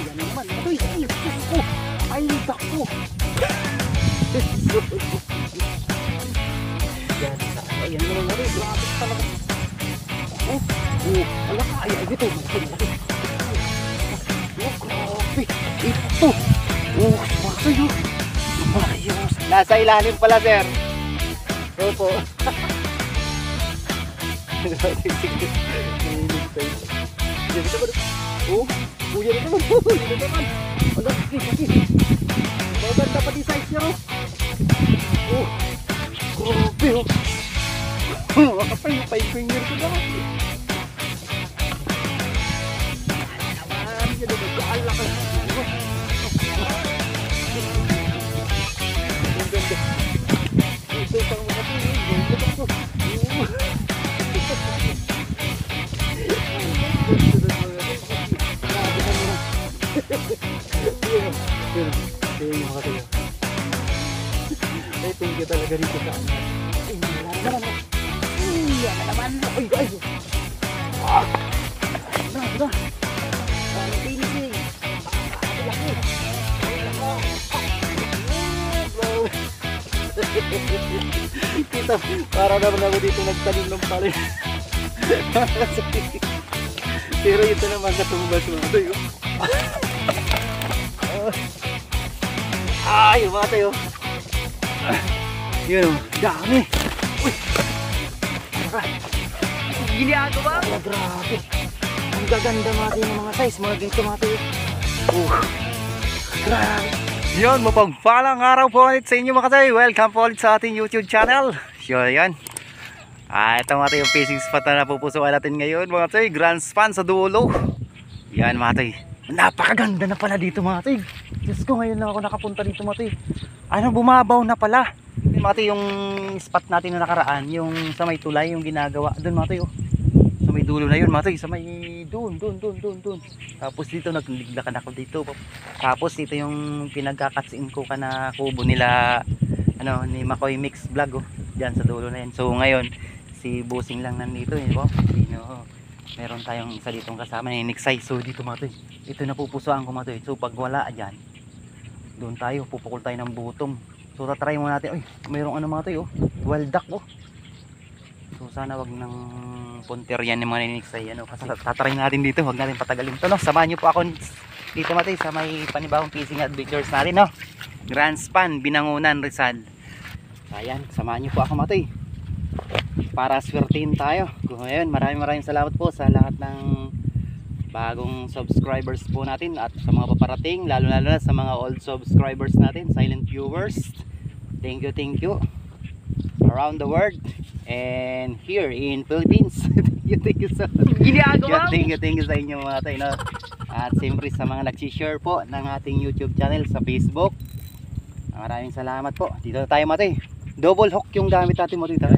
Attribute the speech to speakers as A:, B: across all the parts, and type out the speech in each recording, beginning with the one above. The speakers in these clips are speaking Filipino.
A: Yan naman. Atoy, ay, ko. Ay, tako. Yan, ayan naman natin. Grabe talaga. Ala ka. Ay, ito. Grabe. Ito. Makayo. Ayos. Nasa ilalim pala, sir. Opo. Yan naman. Ala, sige. Maganda pa di size niya. Grabe. Makapay, 5 finger ko na. Naman, yan naman. Kaalakal. Ito pang mga tingin. Thank you talaga dito sa amin. Yan na naman. Ay, guys. Ito. Ang finishing. Kita, para naman ako dito nagtanim ng palay. Pero ito naman natumbas mo. Ito yun. Ay, umatay oh. Yun oh, dami. Uy. Ginagawa? Oh, grabe. Ang gaganda mati ng mga size, mga ganito mati. Grabe. Yun, mapagpalang araw po ulit sa inyo mga kasay. Welcome po ulit sa ating YouTube channel. So, yan. Ito mga tayo yung fishing spot na napupusuan natin ngayon mga tayo. Grand span sa dulo. Yan mga tayo. Napakaganda na pala dito mga tayo. Diyos ko, ngayon lang ako nakapunta dito mga tayo. Ano, bumabaw na pala. Mga tayo yung spot natin na nakaraan. Yung sa may tulay yung ginagawa. Doon mga tayo. Sa may dulo na yun mga tayo. Sa may doon. Tapos dito nagliglakan ako dito. Tapos dito yung pinagkakatsin ko ka na kubo nila ano, ni Makoy Mix Vlog oh. Diyan sa dulo na yan. So ngayon si Busing lang nandito eh, diba? Meron tayong isa ditong kasama ni Nixay. So dito mga toy, ito napupusuan ko mga toy. So pag wala dyan, doon tayo, pupukul tayo ng butong. So tatry muna natin. Uy, mayroong ano mga toy oh, wild duck oh. So sana wag nang punter yan ni mga ni Nixay ano, kasi tatry natin dito, wag natin patagalin to no. Samahan nyo po ako dito mga toy sa may panibawang fishing adventures natin no. Grand Span, Binangonan, Rizal. Ayan, samahan nyo po ako mga toy para swertihin tayo. Ngayon, maraming salamat po sa lahat ng bagong subscribers po natin at sa mga paparating, lalo na sa mga old subscribers natin, silent viewers. Thank you around the world and here in Philippines. Thank you so much. Thank you sa inyo mga tayo no? At siyempre sa mga nag-share po ng ating YouTube channel sa Facebook, maraming salamat po. Dito tayo mga tayo, double hook yung gamit natin mo dito.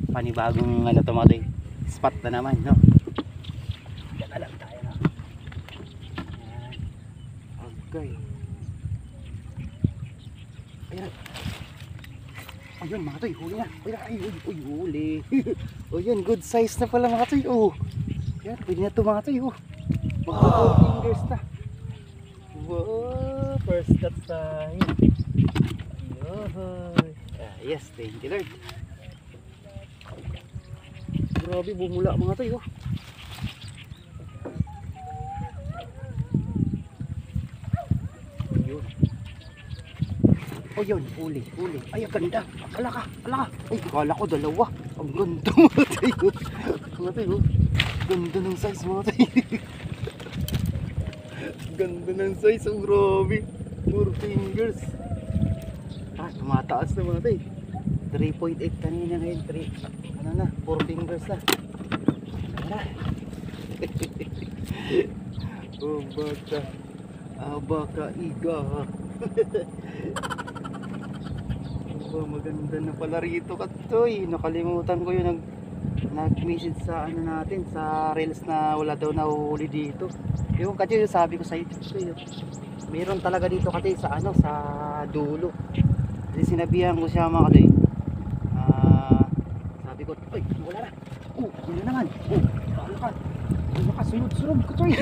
A: Panibagong ano to mga tayo, spot na naman no. Yan na lang tayo no. Okay. Ayan. Ayun mga tayo, huli na. Uy, huli. O yan, good size na pala mga tayo. Oh. Yan, pwede na ito mga tayo. Magpa 4 fingers na. Wow, first cut tayo. Yes, thank you Lord. Grabe, bumula mga tayo. Yun. O yun, huli. Ay, ang ganda. Ala ka. Ay, kala ko dalawa. Ang ganda mga tayo. Mga tayo. Ganda ng size mga tayo. Ganda ng size. Ang grabe. 4 fingers. Tumataas na mga tayo. 3.8 kanina ngayon. 4 fingers na. Oh, baka iga. Maganda na pala rito katoy. Nakalimutan ko yung nag-message sa ano natin sa reels na wala daw nahuhuli dito. Yung kasi sabi ko sa YouTube meron talaga dito kasi sa ano, sa dulo. Kasi sinabihan ko siya mga katoy. Sabi ko, "Oy, wala na." Yun na naman. Ano ka? Sunod-sunod katoy.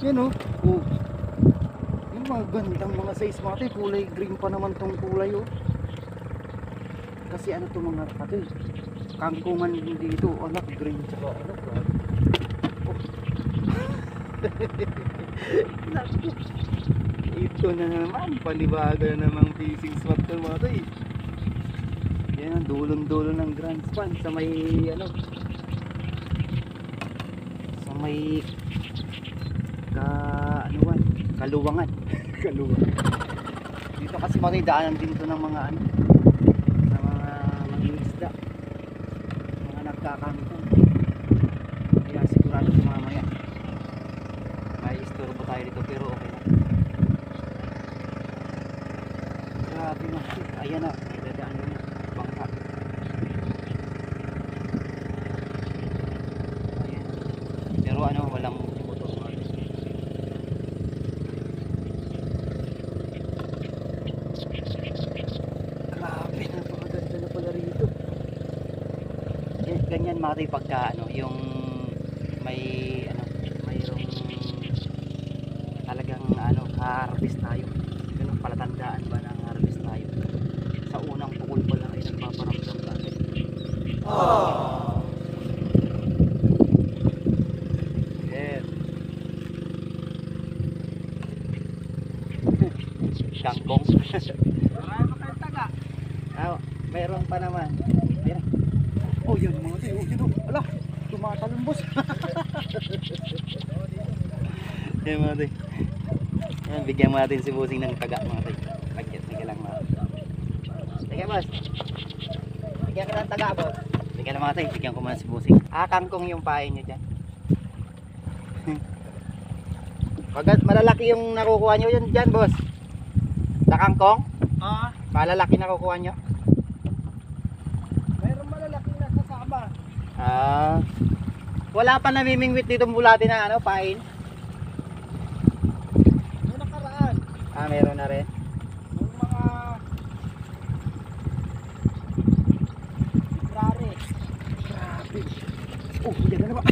A: Yan o. Oh. Yung mga gandang mga size mga tayo. Kulay green pa naman tong kulay oh. Kasi ano to mga katoy. Kangkungan dito. Anak green tsaka ano. Oh. Naku. Ito na naman. Panibaga na namang fishing spot to mga tayo. Yan ang dulong-dulo ng Grand Span sa may ano. Sa may anuan, kaluwangan. Kaluwangan. Dito kasi matidaanan din to ng mga ano, ng mga mangingisda, mga nagkakangkong. Kaya sigurado mamaya may istorbo tayo dito pero okay na. Grabe na. Ayan na, may dadaan na bangka. Ayan. Pero ano, walang ganyan mga tayo pagka ano, yung may ano, mayroong talagang ano, harvest tayo. Ganun palatandaan ba na harvest tayo? Sa unang pukul pa lang ay nagpaparamdam tayo. Yeah. Kangkong.
B: Marami kayong taga.
A: Meron pa naman. Ayan. Oh, yun mga tayo. Oh, yun. Ala, tumatalon boss. Yan mga tayo. Yan, bigyan mo natin si Busing ng taga mga tayo. Sige lang mga tayo. Sige boss. Bigyan ka ng taga boss. Bigyan na mga tayo. Bigyan ko muna si Busing. Kangkong yung pain nyo dyan. Pagkat malalaki yung nakukuha nyo yun dyan boss. Sa kangkong? Malalaki nakukuha nyo? Wala pa namimingwit dito bulati na ano, pain.
B: May nakaraan.
A: Meron na rin.
B: Yung mga Grabe.
A: Oh, yan na naman.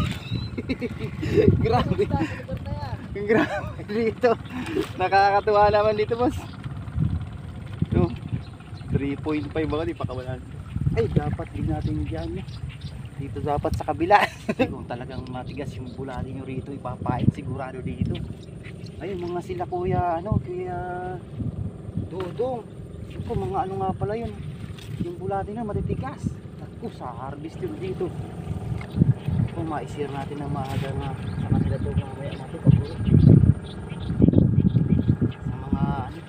A: Grabe. Grabe dito. Nakakatuwa naman dito, boss. 3.5 ba di pa kawalan. Ay, dapat din natin diyan. Dito dapat sa kabila. Kung talagang matigas yung bulati nyo rito, ipapain sigurado dito. Ayun mga sila kuya, ano, kuya Dodong. Ito mga ano nga pala yun. Yung bulati na matitigas. Ako sa harvest yun dito. Kung ma-share natin ng maaga nga sa kanila ito mamaya natin pagpuro. Sa mga ano,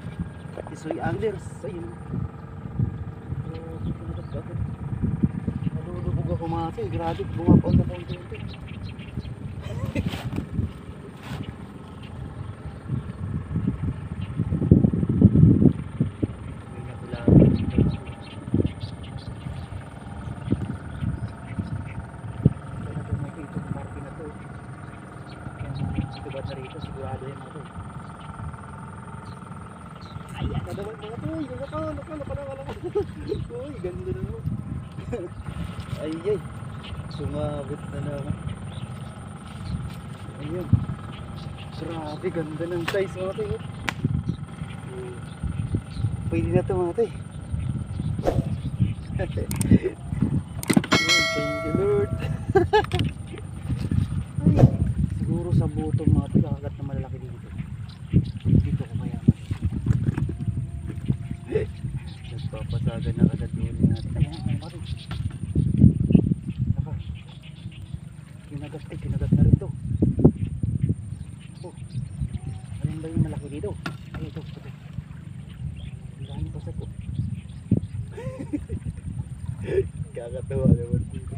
A: isoy anglers. Ayun. Nalulubog ako mga tayo. Grabe, bumapon na konti. Sigurado yan ako. Ayan na naman mga to. Uy, ganda na naman. Ay, sumabot na naman. Ayun. Grabe, ganda ng size mga to. Pwede na to mga to. Thank you Lord. Siguro sa butong mga to, kakagat na malalaki dito. Dito ko mayaman. Nagpapasagan na agad doon natin. Ayan, ay marin. Naka. Kinagat na rin to. Oh. Alin ba yung malaki dito? Ay, ito. Dami pa sa ko. Kakatawa naman dito.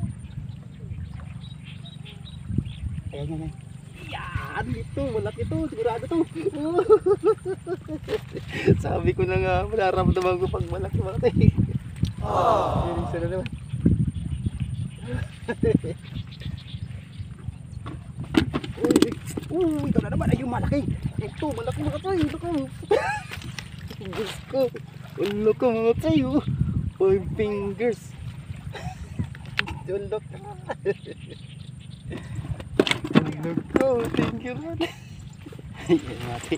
A: Ayan. Yan, ito, malaki to, sigurado to. Sabi ko na nga, nararamdaman ko pag malaki mga tayo. Yan, isa na naman. Ito na naman, ay yung malaki. Ito, malaki mga tayo. Diyos ko. Ulo ko mga tayo. 5 fingers. Ulo ko. Ulo ko, thank you man. Yan, mati.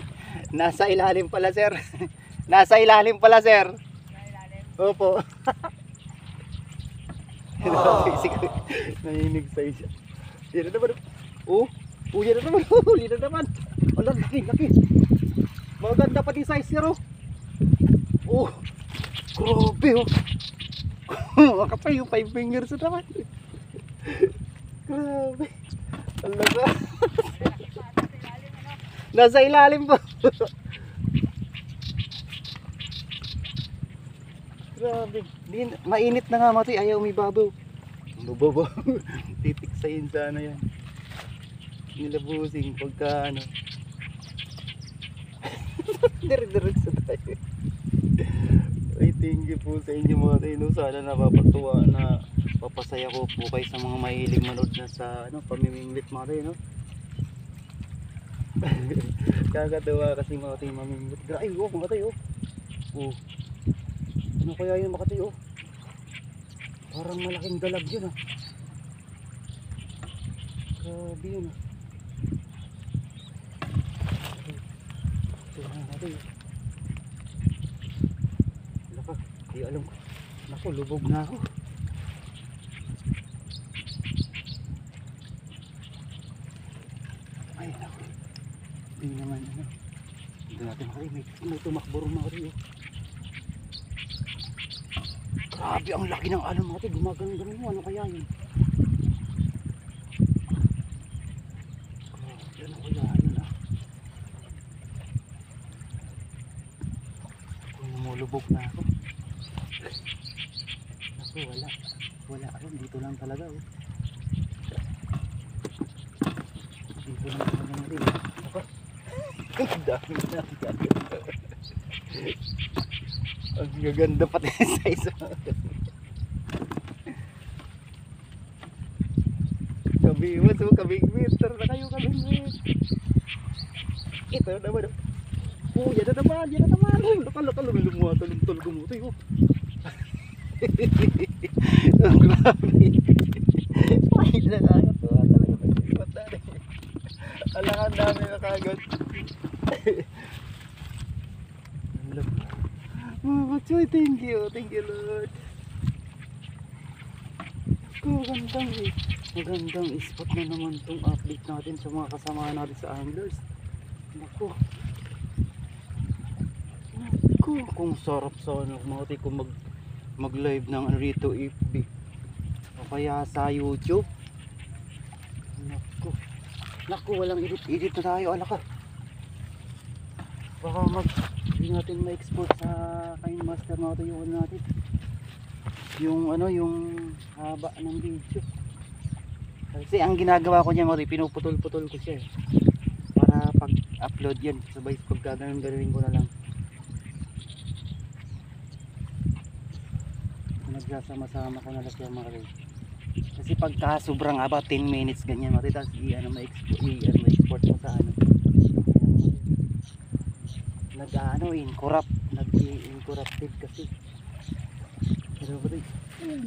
A: Nasa ilalim pala, sir. Nasa ilalim pala, sir. Opo. Nainig sa isa. Yan na naman. Oh, yan na naman. Yan na naman. Wala, laki. Maganda pati size niya, oh. Grabe, oh. Makapay yung 5 fingers na naman. Grabe. Alaga. Nasa ilalim pa. Grabe. Mainit na nga, mati. Ayaw umibabaw. Umibabaw. Titiksayin sana yan. Nilabusing pagka ano. Dire-diretso tayo. Ay, thank you po sa inyo mga tayo. Sana napapatuwa na papasaya ko po kayo sa mga mahilig manood na sa ano, pamimingwit mga tayo, no? Kakatawa kasi mga tayo mamimingwit. Ay, oh, mga tayo, oh. Ano kaya yun mga tayo, oh? Parang malaking dalag yun, ah. Grabe yun, ah. Ito mga tayo. Di alam ko. Naku, lubog na ako. Ay, naku. Hindi naman ano. Hindi natin makari. May tumakbo rin mga rin. Grabe, ang laki ng alon natin. Gumagang-gamin mo. Ano kaya yun? Grabe, ano kaya yun, ah? Kung namulubog na ako. Naku, wala ako, dito lang talaga, oh. Dito lang talaga natin, oh. Ang dami na. Ang gaganda pati sa isa. Kabimot, oh, kabingwit. Tara na kayo, kabingwit. Ito naman, oh. Yan na naman. Laka, lumuha, tulog-tulugo mo. Ang grabe. Ay, nakakatuwa talaga. Alangan dami na kagad. Oh, Choy, thank you Lord. Magandang spot na naman tong update natin sa mga kasama natin sa anglers. Naku, kung sarap sana kumati kung mag live ng rito FB o kaya sa YouTube. Naku, walang edit na tayo, alaka. Baka hindi natin ma-export sa Kind Master mga tuyuan natin yung ano, yung haba ng video. Kasi ang ginagawa ko niya mga tayo, pinuputol-putol ko siya, para pag upload yan sabay pag gagawin ko na lang. Nagsasama-sama ko na lang siya mga tayo. Kasi pagka sobrang haba 10 minutes ganyan mga tayo, tapos ma-export mo sa ano, nag-incorrupted kasi. Pero ba tayo?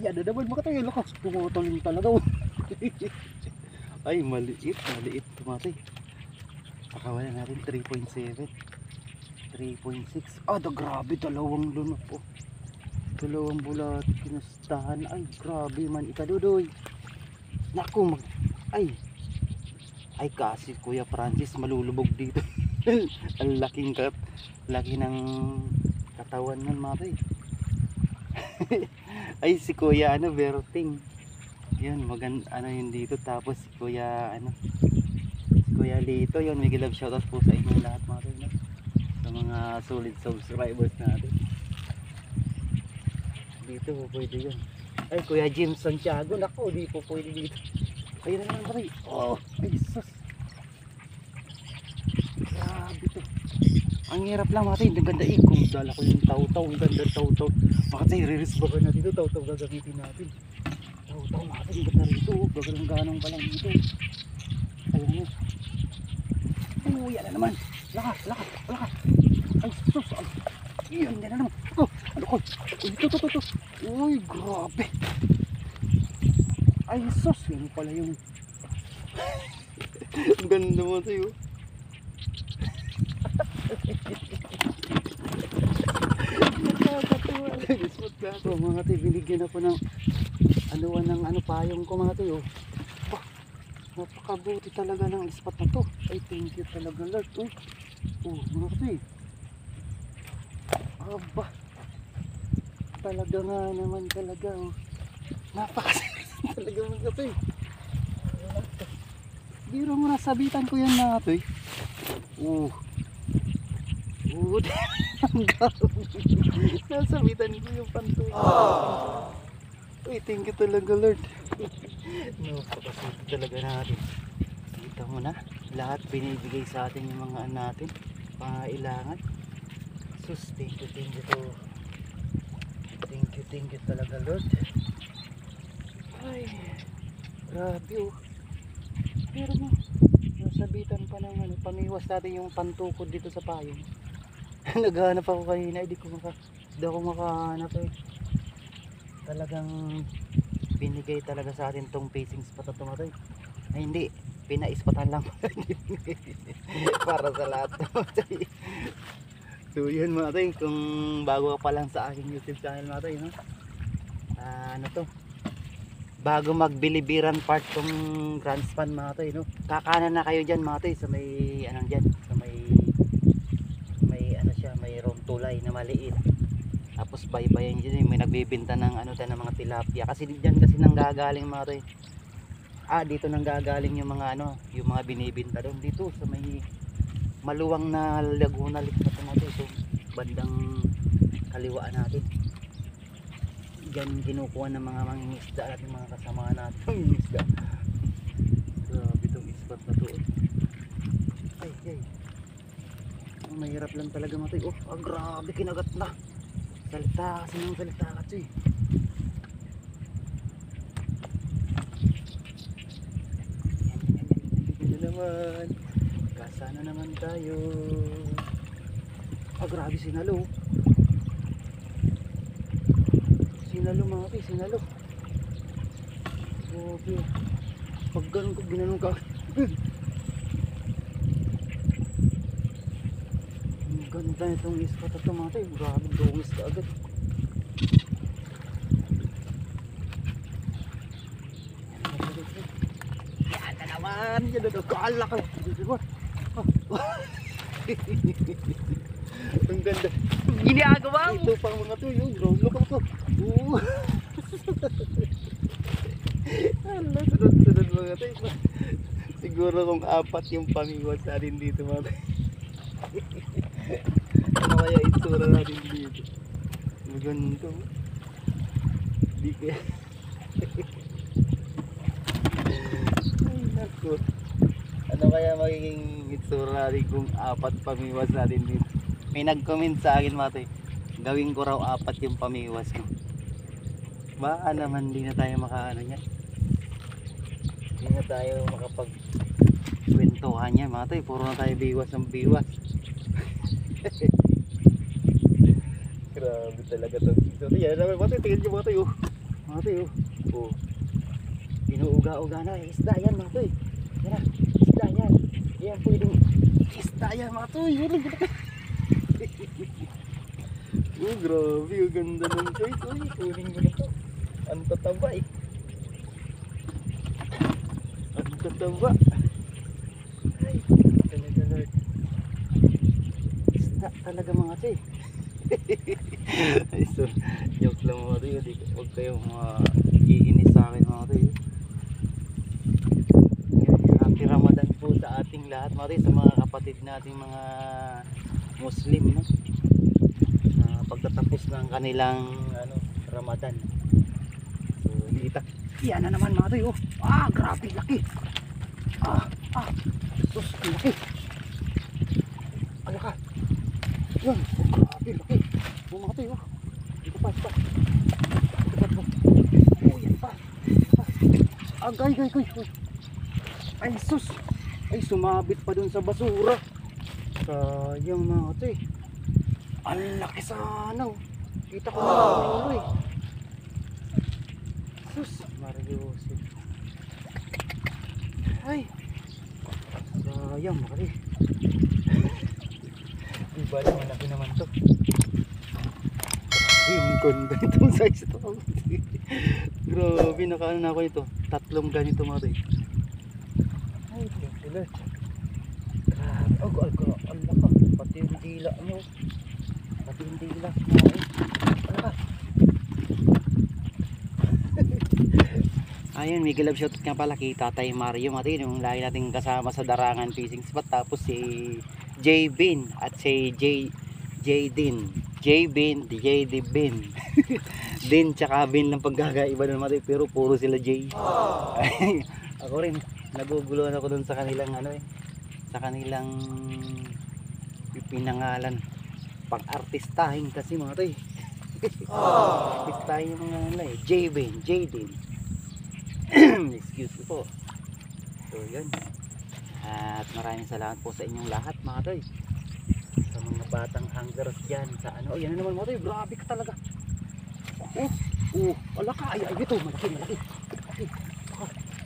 A: Yan na naman mga tayo. Lakas, pumutulin talaga. Ay, maliit tumatay. Pakawalan natin 3.7 3.6. Ah, grabe, dalawang lunok po. Dalawang bulat kinustahan. Ay, grabe man ikadudoy. Naku, ay kasi Kuya Francis malulubog dito. Ang laki ng katawan nun mga tayo. Ay, si Kuya Berting. Yun, yun dito. Tapos si Kuya Lito, yun, may love shoutout po sa inyo lahat mga tayo, no? Sa mga solid subscribers natin. Dito po pwede yun. Ay, Kuya Jim Santiago, naku, di po pwede dito. Ayun na naman mga tayo. Oh, ay sus. Grabe to. Ang hirap lang mga tayo, ang ganda kung dala ko yung taw-taw, ang ganda taw-taw. Mga tayo, ririsbagan natin ito, taw-taw gagamitin natin. Taw-taw mga tayo, ang ganda rito, gaganong-ganong pa lang dito. Ayun mo. Ay, yan na naman. Laka. Ay, sus. Yan na naman. Ano ko? Ito. Uy, grabe. Ay, sus. Yan pala yung... Ang ganda mo tayo. So mga tay, binigyan ako ng payong ko mga tay. Oh. Oh, napakabuti talaga ng spot na to. Ay, thank you talaga Lord. Oh, mga tay. Aba. Talaga nga naman talaga. Oh. Napakasarap talaga mga tay. Biro mo, nasabitan ko yan mga tay. Oh. Ang gawin. Nasabitan ko yung panto. Uy, thank you talaga Lord. Napakasarap talaga natin. Kita mo na, lahat binibigay sa atin yung mga natin, pangailangan. Sus, thank you to. Thank you talaga Lord. Ay, grabe oh. Pero mo, nasabitan pa ng pamiwas natin yung pantukod dito sa payong. Naghahanap ako kanina, hindi ako makahanap eh. Talagang binigay talaga sa atin tong facing spot na tumatay. Ay hindi, pinaispatan lang para sa lahat. So yun mga tay, kung bago ka pa lang sa aking YouTube channel mga tay, no? Ano to, bago magbilibiran part tong grand span mga tay, no? Kakanan na kayo dyan mga tay, sa may dyan, sa may siya, mayroong tulay na maliit. Tapos baybayin dyan, may nagbibinta ng ng mga tilapia, kasi dyan kasi nanggagaling mga tay. Dito nanggagaling yung mga yung mga binibinta doon dito sa may maluwang na Laguna Lake na tumato. So bandang kaliwaan natin, dyan kinukuha ng mga mangingisda at mga kasama natin mangingisda. Grabe itong spot na to. Ay, mahirap lang talaga matay. Grabe, kinagat na. Salita kasi ng salita kasi. Yan naman. Kasana naman tayo. Grabe, sinalo. Sinalo mga tay, sinalo. Grabe. Pag ganun ko, ginanong ka. Ang ganda itong spot ito mga tay. Grabe, dungis ka agad. Yan na naman. Yan na nagkaala ka. Ang ganda.
B: Ginagawa mo.
A: Ito pang mga to, yung ground look ako to. Hala, sunod mga to. Siguro kung 4 yung pamiwas natin dito mga to. Ano kaya itsura natin dito? Maganda. Di kaya. Ay nako. Ano kaya magiging itsura natin kung 4 pamiwas natin dito? May nag-comment sa akin mga tay, gawin ko raw 4 yung pamiwas ko. Baka naman di na tayo makaano yan. Di na tayo makapag-kwentuhan yan mga tay. Puro na tayo biwas ng biwas. Grabe talaga to. So yan naman mga tay, tingnan nyo mga tay. Mga tay inuuga-uga na. Isda yan mga tay. Yan na, isda yan. Yan pwedeng isda yan mga tay. Grabe, ang ganda ng size. Kunin mo na to. Ang tataba eh. Ang tataba. Ay, talaga Lord. Isda talaga mga tay. Ay, so, joke lang mga tay. Huwag kayong iinis sa akin mga tay. Happy Ramadan po sa ating lahat mga tay, sa mga kapatid nating mga Muslim, no? Pagtatapos ng kanilang Ramadan. So dito, yan na naman mga tay. Grabe laki. Sus, laki. Alaka. Yan, grabe laki. Mga tay, dito pa. Yan pa. Agay. Ay sus. Ay, sumabit pa dun sa basura. Sayang mga tay. Ang laki sana. Kita ko na eh. Sus, Marius. Ay, sayang makali. Diba, malaki naman to. Yung kon. Ganitong size ito. Grabe, nakaano na ako ito. 3 ganito mga tayo. Ay, thank you Lord. Grabe. Ang laka. Pati yung dila mo. Pati yung dila. Ang laka. Ayun, may galab shoutout nga pala kay Tatay Mario Mati, yung lagi nating kasama sa Darangan Fishing Spot. Tapos si J Bin at si J Din. J Bin, DJ Bin. Din tsaka Bin lang pagkakaiba ng Mati, pero puro sila J. Ako rin, naguguluhan ako dun sa kanilang sa kanilang pinangalan. Pang-artistahin kasi mga to. Artistahin yung mga J Bin, J Din. Excuse me po. So yun. At maraming salamat po sa inyong lahat mga toy. Sa mga batang anglers dyan. Sa ano. Yan na naman mga toy. Grabe ka talaga. Alaka. Ay ito. Malaki.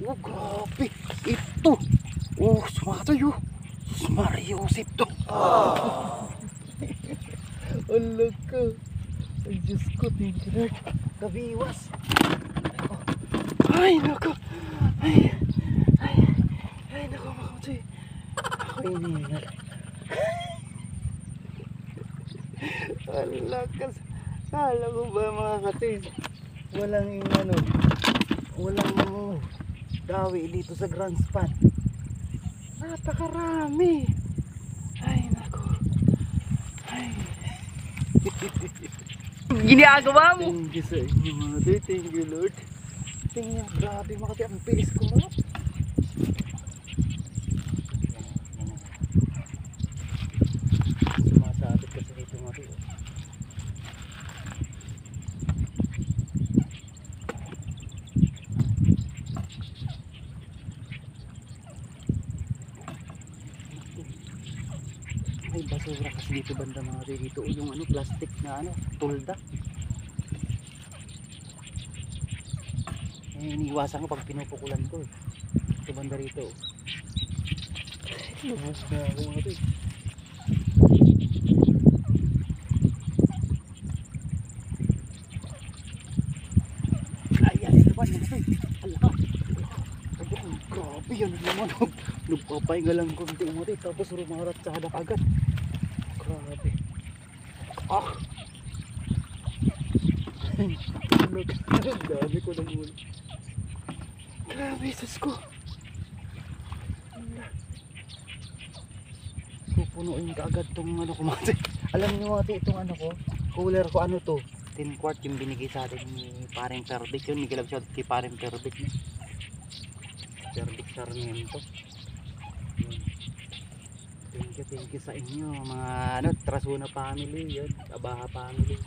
A: Grabe. Ito. Sumatoy Mariusip to. Alaka. Ay Diyos ko. Thank you Lord. Kabiwas. Ay nako. Ay nako mga kapatid. Ako iniingat. Alakas. Kala ko ba mga kapatid, walang dawi dito sa Grand Span. Napakarami. Ay nako. Ay. Ginagawa mo. Thank you sa inyo mga kapatid. Thank you Lord. Tingnan, grabe mga kapatid, ang bilis ko mga. Sumasabit kasi dito mga kapatid. Ay basura kasi dito banda mga kapatid. Dito yung plastic na tulda. Iniiwasan ko pag pinupukulan ko ito banda rito. Lubos na ako mga ito. Ayan ito ba mga ito. Alaka. Grabe yan naman. Nagpapahinga lang konti mga ito. Tapos rumarat sa hadak agad. Grabe. Ang dami ko ng huli. Grabe, sus ko. Pupunuin ka agad itong kumati. Alam niyo mga itong ko, cooler ko to, 10 quart yung binigay sa atin ni Paring Perdic. Yun, nagilab siya kay Paring Perdic. Perdic Sarmiento. Thank you sa inyo mga Trasuna family, yun, Abaha family.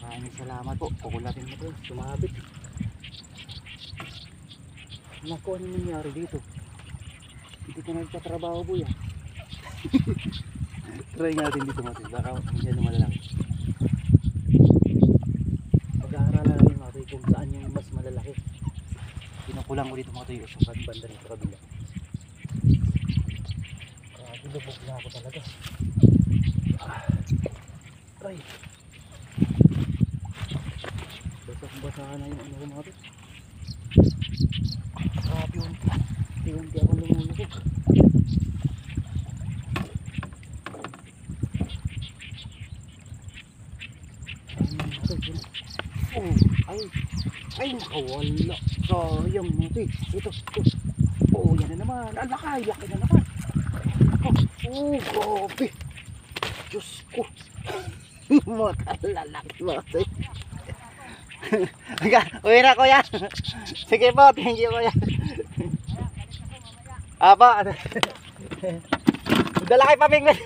A: Maraming salamat po. Pukulatin mo po. Sumabit. Naku, ano nangyari dito? Hindi ka nagtatrabaho po yan. Try natin dito natin. Baka hindi na malalaki. Pag-aaralan natin natin kung saan yung mas malalaki. Pinukulang ko dito mga tayo sa banda rito kabila. Lubog na ako talaga. Ay. Basang-basahan na yung ko mga ito. Grabe unti ako lumulubog. Ay nakawala. Sayang natin. Ito. Yan na naman. Laki na naman. Grabe. Diyos ko. Makalalaki mga uwi na kuya. Sige po, thank you kuya. Apa? Dala kay pamingwit.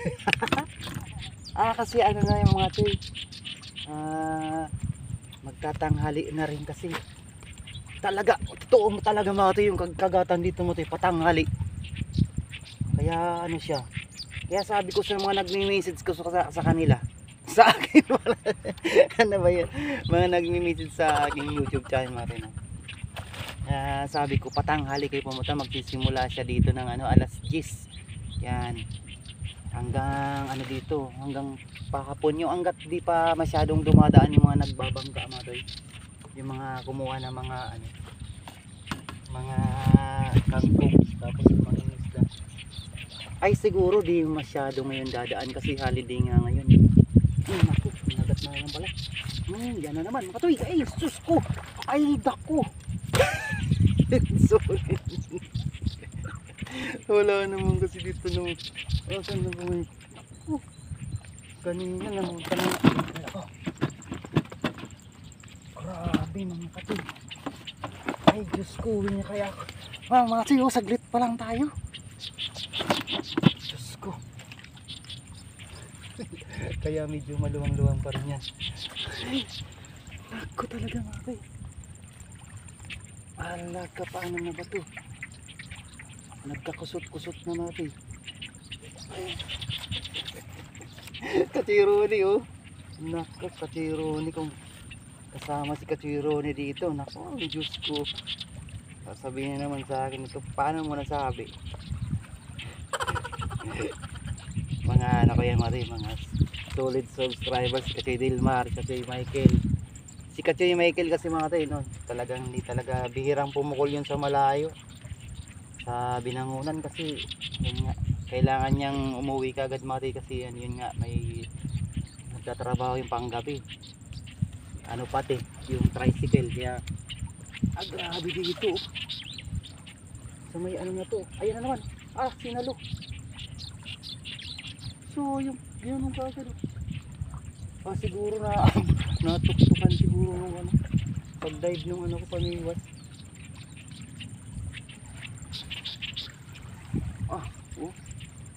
A: Kasi na yung mga toy. Magtatanghali na rin kasi. Talaga, totoo mo talaga mga toy yung kagatan dito mo toy, patanghali. Kaya siya. Kaya sabi ko sa mga nagme-message ko sa kanila. Sa akin wala. Ano ba yun? Mga nagme-message sa aking YouTube channel natin. Sabi ko patanghali kayo pumunta, magsisimula siya dito ng alas 10. Yan. hanggang ano dito, hanggang pakapon yung hanggat di pa masyadong dumadaan yung mga nagbabangka mga toy. Yung mga kumuha ng mga ano, mga kangkong tapos mangingisda. Ay siguro di masyado ngayon dadaan kasi holiday nga ngayon. Naku, nagat na lang pala. Yan na naman mga toy. Ay sus ko. Ay dako. Sorry. Wala naman kasi dito nung saan na ba kanina naman ako. Grabe mga katoy. Ay Diyos ko, uwi niya kaya ako. Mga katoy, saglit pa lang tayo. Diyos ko. Kaya medyo maluwang-luwang pa rin yan. Ay, ako talaga mga katoy. Alaga, paano na ba to? Nagkakusot-kusot na natin. Kachironi oh. Naku, kachironi kung kasama si kachironi dito. Naku, Diyos ko. Sasabihin naman sa akin ito, paano mo nasabi? Mga ano ko yan mga solid subscribers, si Kachoy Dilmar, Kachoy Michael. Si Kachoy Michael kasi mga tayo, no? Talagang hindi talaga bihirang pumukol yun sa malayo. Sa Binangunan kasi yun nga, kailangan niyang umuwi kagad mati kasi yun nga may nagtatrabaho yung panggabi, ano pati yung tricycle kaya grabe dito so may ano na to, ayan na naman sinalo. So yung ganun kagad siguro na natuktukan siguro nung ano pag dive nung ano ko paniwas.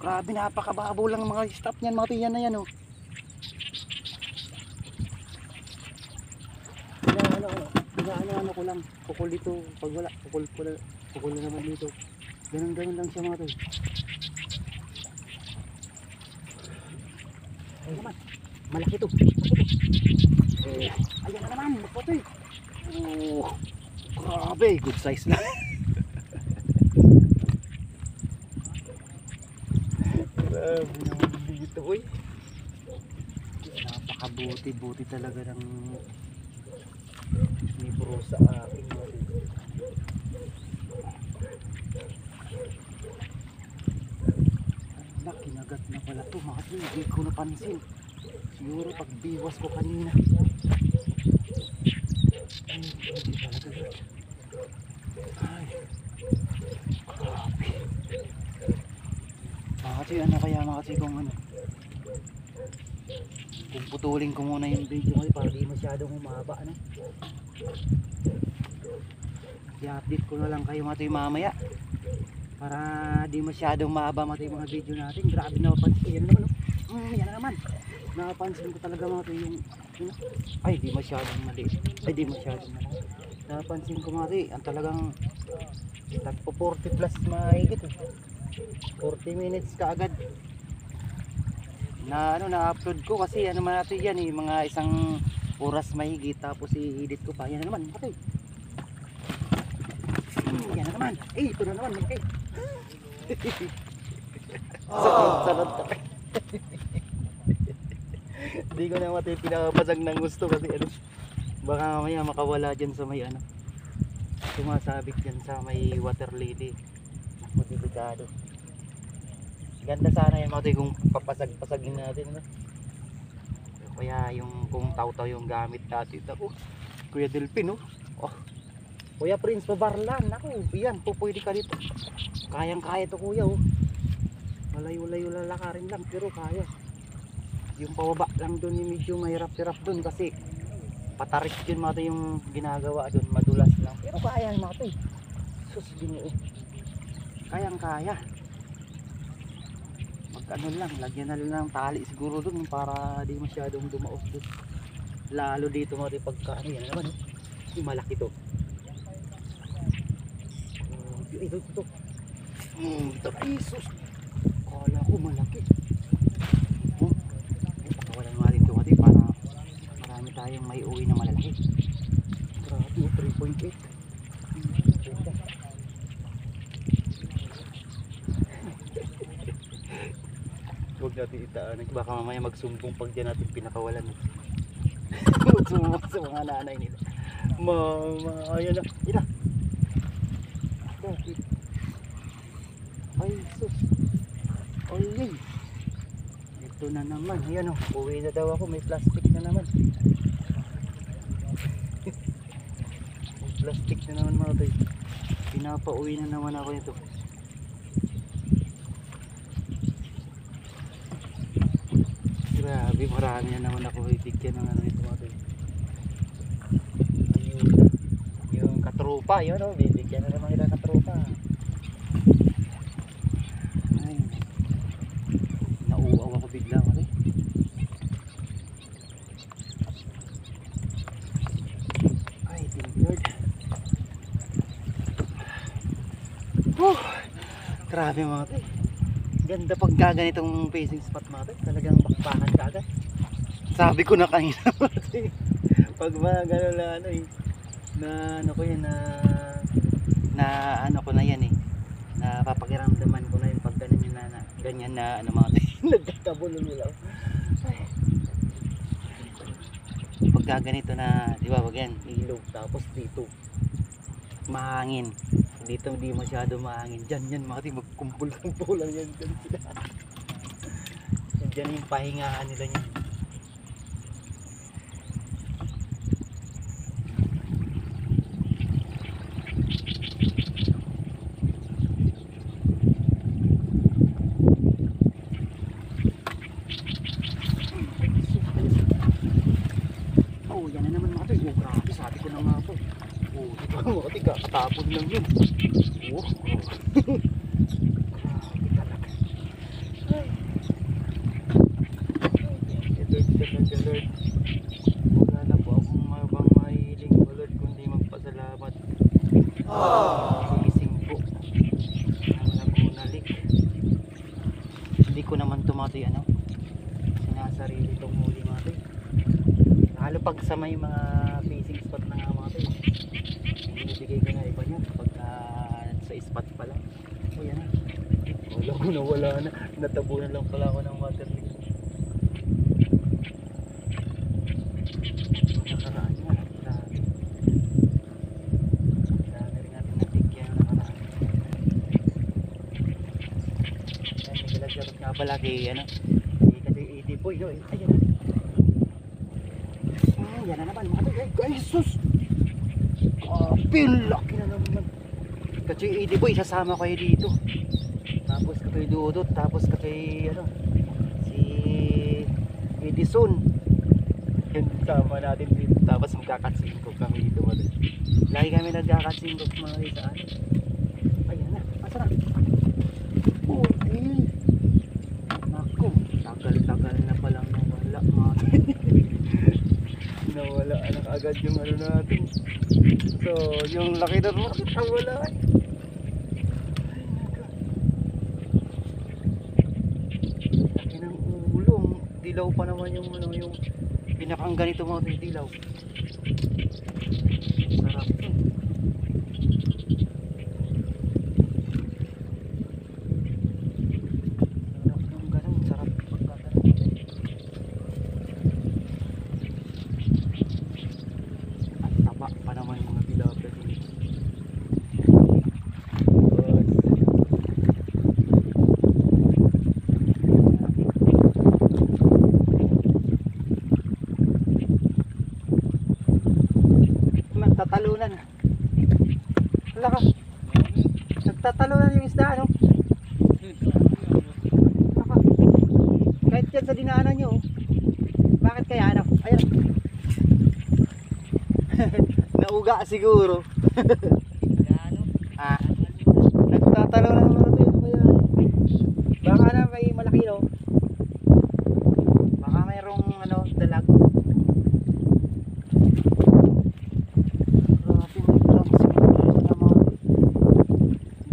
A: Grabe, napakababaw lang mga stop niyan mga tiyan na yan oh. Ano ko lang, pukul dito, pag wala, pukul na naman dito. Ganun lang siya mga to. Ay naman, malaki to. Ayan na naman, magpatoy. Grabe, good size na. Grabe naman dito oy. Napakabuti talaga ng libro sa akin. Kinagat na pala to mga to, hindi ko napansin. Siguro pag biwas ko kanina. Ay, hindi talaga. Ay, grabe. Kasi ano kaya kasi kung ano, kung putulin ko muna yung video kasi para di masyadong humaba ano. I-update ko na lang kayo mga mamaya para di masyadong mahaba mga mga video natin. Grabe na napansin, yan naman yan na naman, napansin ko talaga mga yung ay di masyadong mali, ay di masyadong mali. Napansin ko mga ang talagang tagpo 40 plus mahigit 40 minutes kaagad na ano na-upload ko kasi ano man natin yan mga isang oras mahigit tapos i-edit ko pa. Yan na naman okay. Yan na naman ito na naman okay. Sarap hindi ko na mati pinakapasag ng gusto kasi ano baka mamaya makawala dyan sa may ano sumasabit dyan sa may water lily. Delikado. Ganda sana yan mga kung papasag-pasagin natin no? Kaya yung kung taw-taw yung gamit natin ako Kuya Delpin Kuya Prince Pabarlan yan po pwede ka dito kayang kaya to kuya malayo-layo lalakarin lang pero kaya yung pababa lang dun medyo mahirap-hirap dun kasi patarik yun mga yung ginagawa dun madulas lang pero kaya mga to sus ginoo kayang kaya ano lang, lagyan na lang ng tali siguro dun para di masyadong dumaos dun lalo dito mga pagka ano yan naman malaki to ito isus kala ko malaki pakawalan natin ito kasi para marami tayong may uwi na malalaki. Grabe 3.8 Huwag natin itaan. Baka mamaya magsumbong pag dyan natin pinakawalan. Magsumbong sa mga nanay nila. Ayan na. Ina. Okay. Ay, sus. Ay. Ito na naman. Ayan o. Uwi na daw ako. May plastic na naman. May plastic na naman mga tayo. Pinapauwi na naman ako nito. Grabe, marami na naman ako ibigyan ng ano ito mga tayo. Ayun. Yung katropa. Yun o. Bibigyan na naman kita katropa. Ay. Nauuaw ako bigla mga tayo. Ay, thank you Lord. Grabe mga tayo. Ganda pag gaganitong facing spot mga tayo. Talagang bakbakan ka agad. Sabi ko na kanina mga tayo. Pag mga gano'n na ano eh. Na ano ko yan na ano ko na yan eh. Na papakiramdaman ko na yun pag ganyan na ano mga tayo. Nagkakabulong nila. Pag gaganito na, di ba wag yan, ilog tapos dito mahangin. Dito hindi masyado mahangin. Diyan yan mga tayo, magkumpul-kumpul lang yan. Diyan sila. Diyan yung pahingaan nila yan. Oh, yan na naman mga tayo. Oh, grabe, sabi ko na nga po. Oh, di ba mga tayo, kakatapon lang yun. Oh, grabe talaga. Ay. Thank you Lord. Wala na po akong mabang mahiling o Lord kundi magpasalamat. Sigising po ang nagunalik. Hindi ko naman tumatoy ano, sinasarili itong huli mga tayo. Lalo pag sa may mga facing spot na nga mga tayo, binibigay ko na iba niya kapag sa spot pa lang. O yan na, wala ko na, wala na, natabunan lang pala ako ng water leak. Nakaraan niya, grabe. Dami rin natin natigyan na nakaraan. Yan, may galaglarot nga pala kay ano, kasi 80 boy, no? Ayan na. Yan na naman mga tayo. Ay, sus! Laki na naman. Kasi 80 boy, sasama kayo dito. Tapos kay Dudot, tapos kay ano, si Edison. Yan, sama natin dito. Tapos magkakatsingkog kami dito. Lagi kami nagkakatsingkog mga tayo sa ano. Ayan na, asa na? Okay. Naku, tagal-tagal na palang nawala mga tayo. Nawala na agad yung ano natin. So yung laki na bakit nawala eh. Laki ng ulong. Dilaw pa naman yung ano, yung pinakang ganito mga dilaw. Sarap to. Sarap yung ganun. Sarap pagkakaroon. Taba pa naman mga tilapia dito. Nagtatalunan. Wala ka. Nagtatalunan yung isda ano? Naka. Kahit yan sa dinaanan nyo. Bakit kaya ano? Ayan. Nauga siguro. Ah, nagtatalo na naman ito yun. Baka na may malaki no. Baka mayroong ano, dalag. Grabe, may drums siguro sa mga.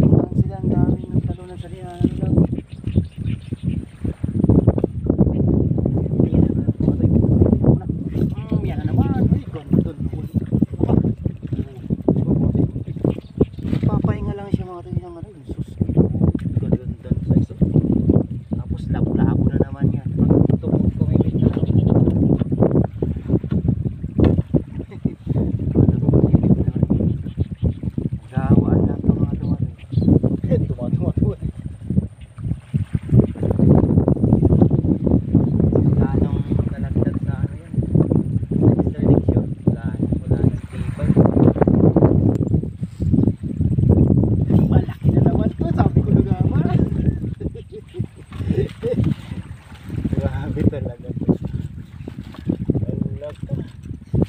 A: Dumaan sila, ang daming nagtalo na sa dinaanan nila. Yan na naman. Uy, ganda naman. Papahinga lang siya mga tayo ng ano, sus.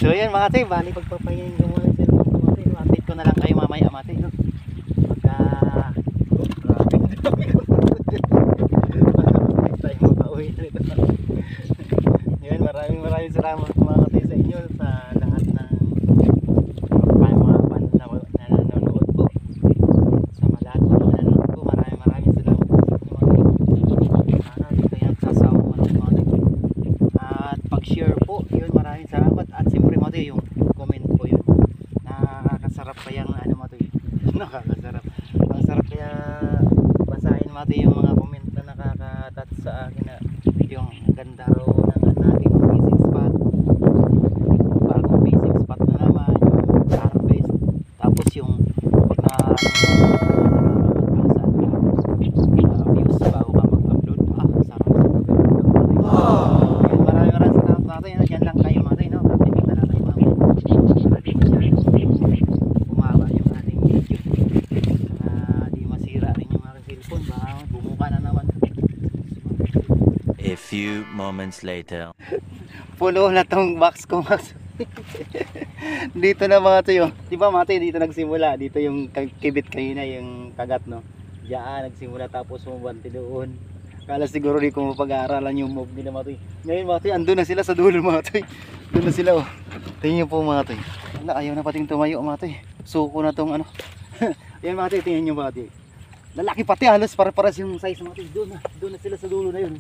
A: So yan mga tay, bali pagpapahingayin ko muna sila mga tay. Update ko na lang kayo mamaya mga tay, no? Pagka grabe tayo makauwi na ito. Yan, maraming salamat mga tay sa inyo sa lahat ng nanonood po. Sa lahat ng mga nanonood po, maraming salamat po sa inyo mga tay. Sana di kayo nagsasawa mga tay. At pag-share po, yun, maraming salamat. At siyempre mga tay, yung comment po yun. Nakakasarap kaya ng ano mga tay. Nakakasarap. Ang sarap kaya basahin mga tay yung mga comment na nakaka-touch sa akin na yung ganda raw ng ating fishing spot. Bagong fishing spot na naman, yung harvest. Tapos yung views bago ka mag-upload. Sarap. Maraming salamat natin. Diyan lang kayo mga tay, no? Titignan na tayo mga bumaba yung ating video. Di masira rin yung aking cellphone. Baka bumuka na naman.
C: A few moments later.
A: Puno na tong box ko, Max. Dito na mga tayo. Diba mga tayo, dito nagsimula. Dito yung kibit kanina, yung kagat, no? Diyan nagsimula, tapos umabante doon. Kala siguro di ko mapag-aaralan yung move nila mga tayo. Ngayon mga tayo, andun na sila sa dulo mga tayo. Doon na sila, oh. Tingnan nyo po mga tayo. Wala, ayaw na pating tumayo mga tayo. Suko na tong ano. Yan mga tayo, tingnan nyo mga tayo. Lalaki pati, halos para-paras yung size mga tayo. Doon na sila sa dulo na yun.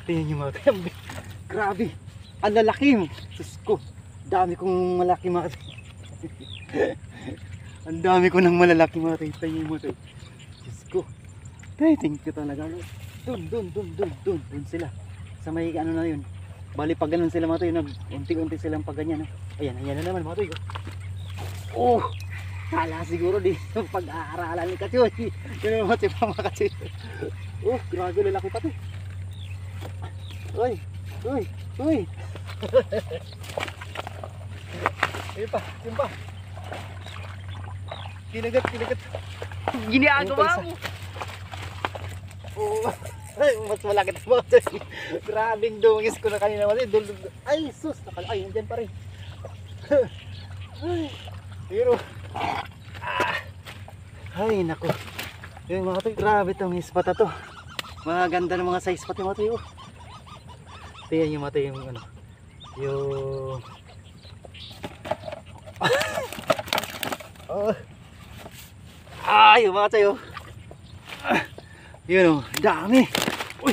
A: Tingnan nyo mga tayo. Grabe. Ang lalaki mo. Sus ko. Dami kong malaki mga tayo. Ang dami ko ng malalaki mga tayo. Tingnan mo tayo. Sus ko. Ay, thank you talaga. Doon sila. Sa may ano na yun. Bali pag ganun sila mga tayo, unti-unti silang pag ganyan. Ayan na naman mga tayo. Oh! Kala siguro di pag-aaralan ni Katyo. Yun naman mga tayo mga Katyo. Oh, grabe lalaki pati. Uy! Ayun pa. Kinagat.
B: Ginagawa mo.
A: Oo. Ay, mas malaki ito mga tayo. Grabing dungis ko na kanina mga tayo. Ay, sus! Ay, nandyan pa rin. Ay, pero ay, naku. Yung mga tayo, grabe itong ispat na to. Mga ganda ng mga size pati mga tayo. Tingnan yung mga tayo yung ano. Yung yung mga tayo. Yun o, dami. Uy!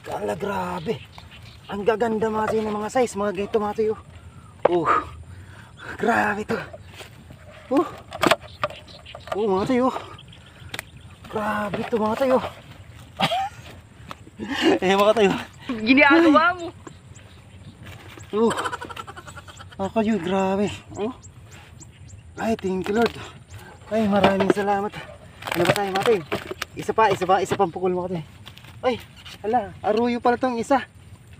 A: Kala, grabe. Ang gaganda mga tayo ng mga size. Mga ganito mga tayo. Grabe to. Mga tayo. Grabe to mga tayo. Mga tayo.
B: Ginagawa mo.
A: Kayo, grabe. Ay, thank you Lord. Ay, maraming salamat. Ano ba tayo mga tayo? Isa pang pukul mga tayo. Ay, hala, aruyo pala tong isa.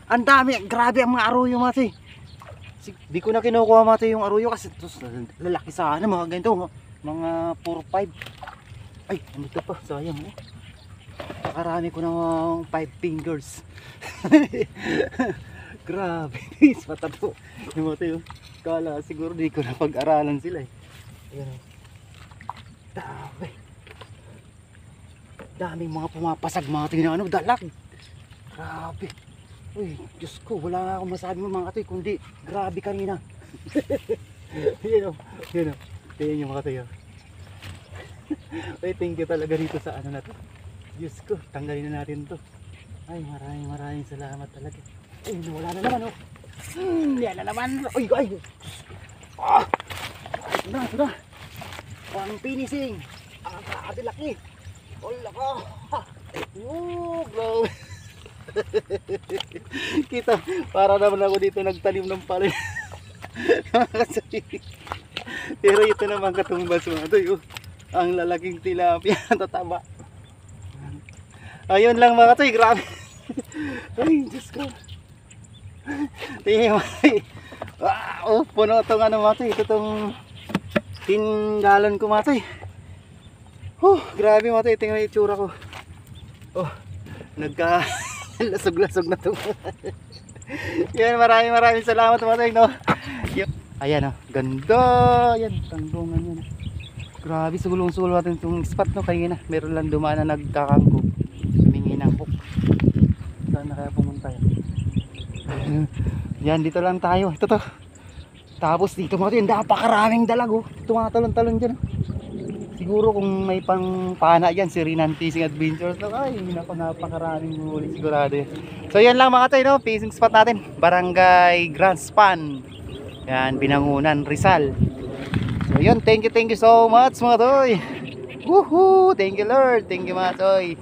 A: Ang dami, grabe ang mga aruyo mga tayo. Di ko na kinukuha mga tayo yung aruyo kasi lalaki sana mga ganito. Mga 4-5. Ay, andito pa, sayang eh. Pakarami ko ng 5 fingers. Grabe, ismata po. Yung mga tayo, kala siguro di ko na pag-aralan sila eh. Ayan. Daming mga pumapasag mga tayo na dalag. Grabe. Uy, Diyos ko, wala nga akong masabi mo mga tayo, kundi grabe kanina. Yun o. Tingnan yung mga tayo. Ay, thank you talaga dito sa ano na to. Diyos ko, tanggalin na natin to. Ay, maraming salamat talaga. Ay, wala na naman, oh. Yan na naman. Ay. Ito na. Pang finishing. Ang kabilaki. Wala ka. Bro. Kita, para naman ako dito nagtanim ng palay. Pero ito naman katumbas mga ito. Ang lalaking tilapia. Tataba. Ayun lang mga toy, grabe. Ay, Diyos ko. Tingnan mo. Puno itong ano mga toy. Ito itong 10 gallon ko mga toy. Grabe mga toy. Tingnan yung itsura ko. Nagka lasog-lasog na ito. Yan, maraming salamat mga tay, no? Ayan, oh, ganda. Ayan, tanggungan yan. Grabe, sulong-sulo natin itong spot, no? Kanina, meron lang dumaan na nagkakangko. Humingi ng hook. Saan na kaya pumunta yan? Yan, dito lang tayo. Ito to. Tapos dito mga tayo, napakaraming dalag, oh. Ito mga talon-talon dyan, oh. Siguro kung may pang pana dyan, si Rinan Fishing Adventures, no? Ay, napakaraming huli sigurado yan. So yan lang mga tayo, no? Fishing spot natin, Barangay Grand Span. Yan, Binangunan, Rizal. So yun, thank you so much mga toy. Woohoo! Thank you Lord, thank you mga toy.